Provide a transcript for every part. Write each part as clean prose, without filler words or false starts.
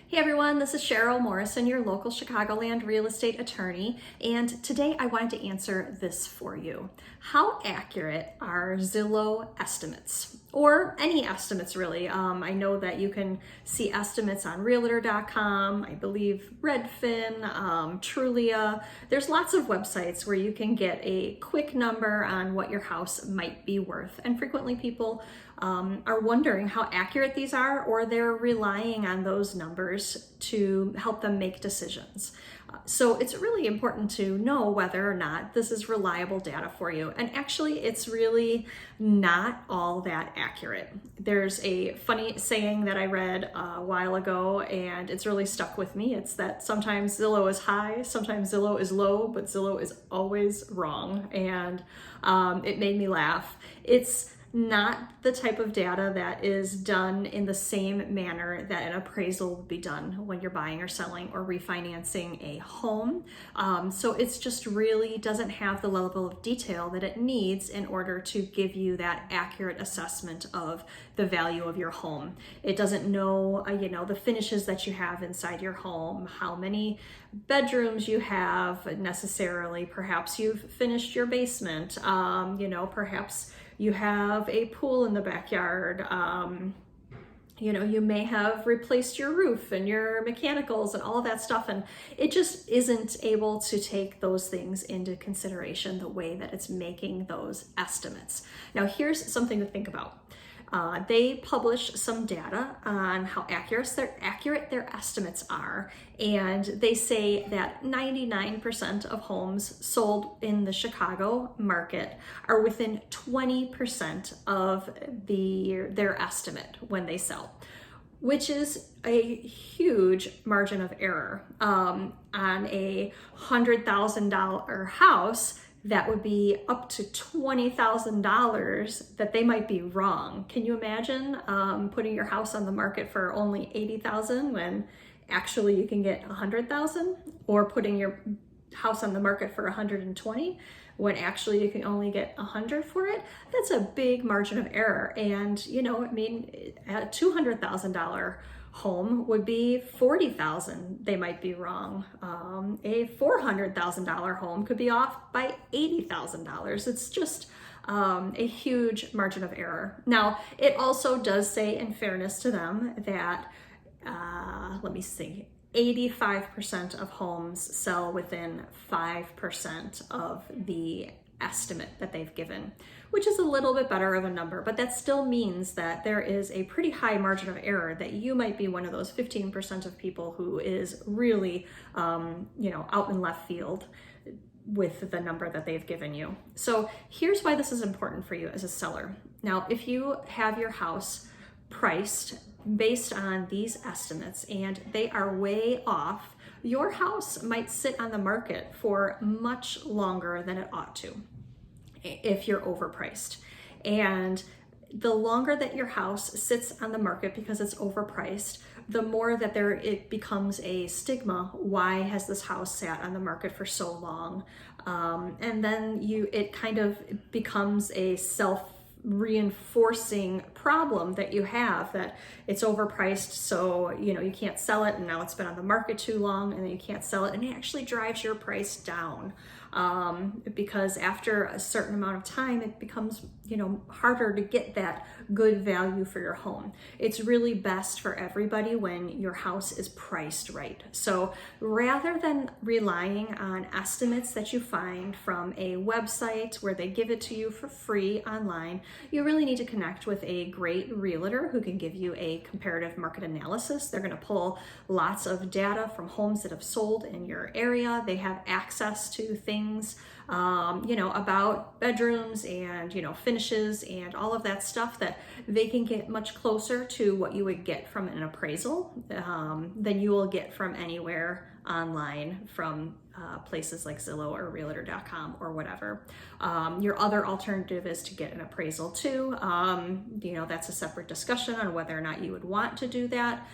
Hey everyone, this is Cheryl Morrison, your local Chicagoland real estate attorney, and today I wanted to answer this for you. How accurate are Zillow estimates? Or any estimates really. I know that you can see estimates on realtor.com, I believe Redfin, Trulia. There's lots of websites where you can get a quick number on what your house might be worth, and frequently people are wondering how accurate these are, or they're relying on those numbers to help them make decisions. So it's really important to know whether or not this is reliable data for you. And actually, it's really not all that accurate. There's a funny saying that I read a while ago, and it's really stuck with me. It's that sometimes Zillow is high, sometimes Zillow is low, but Zillow is always wrong. And it made me laugh. It's not the type of data that is done in the same manner that an appraisal would be done when you're buying or selling or refinancing a home. So it's just really doesn't have the level of detail that it needs in order to give you that accurate assessment of the value of your home. It doesn't know, the finishes that you have inside your home, how many bedrooms you have necessarily. Perhaps you've finished your basement, perhaps you have a pool in the backyard. You may have replaced your roof and your mechanicals and all of that stuff, and it just isn't able to take those things into consideration the way that it's making those estimates. Now, here's something to think about. They publish some data on how accurate their estimates are, and they say that 99% of homes sold in the Chicago market are within 20% of their estimate when they sell, which is a huge margin of error. On a $100,000 house, that would be up to $20,000 that they might be wrong. Can you imagine putting your house on the market for only $80,000 when actually you can get $100,000, or putting your house on the market for $120,000 when actually you can only get $100,000 for it? That's a big margin of error. And a $200,000 home would be $40,000. They might be wrong. A $400,000 home could be off by $80,000. It's just a huge margin of error. Now, it also does say, in fairness to them, that 85% of homes sell within 5% of the estimate that they've given, which is a little bit better of a number, but that still means that there is a pretty high margin of error, that you might be one of those 15% of people who is really, out in left field with the number that they've given you. So here's why this is important for you as a seller. Now, if you have your house priced based on these estimates and they are way off, your house might sit on the market for much longer than it ought to if you're overpriced. And the longer that your house sits on the market because it's overpriced, the more that it becomes a stigma. Why has this house sat on the market for so long? And then it kind of becomes a self-reinforcing problem that you have, that it's overpriced, so you can't sell it, and now it's been on the market too long, and then you can't sell it, and it actually drives your price down, because after a certain amount of time it becomes harder to get that good value for your home. It's really best for everybody when your house is priced right. So rather than relying on estimates that you find from a website where they give it to you for free online, you really need to connect with a great realtor who can give you a comparative market analysis. They're going to pull lots of data from homes that have sold in your area. They have access to things about bedrooms and finishes and all of that stuff, that they can get much closer to what you would get from an appraisal than you will get from anywhere online, from places like Zillow or realtor.com or whatever. Your other alternative is to get an appraisal too. That's a separate discussion on whether or not you would want to do that.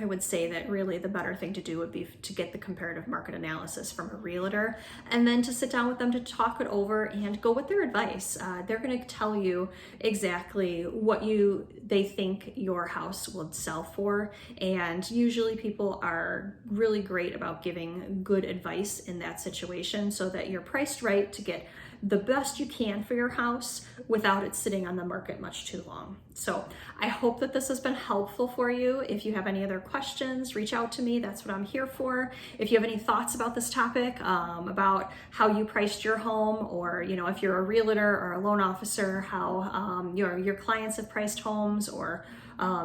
I would say that really the better thing to do would be to get the comparative market analysis from a realtor, and then to sit down with them to talk it over and go with their advice. They're going to tell you exactly what they think your house would sell for, and usually people are really great about giving good advice in that situation so that you're priced right to get the best you can for your house without it sitting on the market much too long. So I hope that this has been helpful for you. If you have any other questions, reach out to me. That's what I'm here for. If you have any thoughts about this topic, about how you priced your home, or if you're a realtor or a loan officer, how your clients have priced homes, or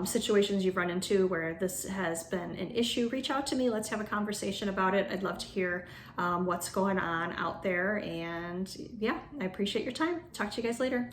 situations you've run into where this has been an issue, reach out to me. Let's have a conversation about it. I'd love to hear what's going on out there. And yeah, I appreciate your time. Talk to you guys later.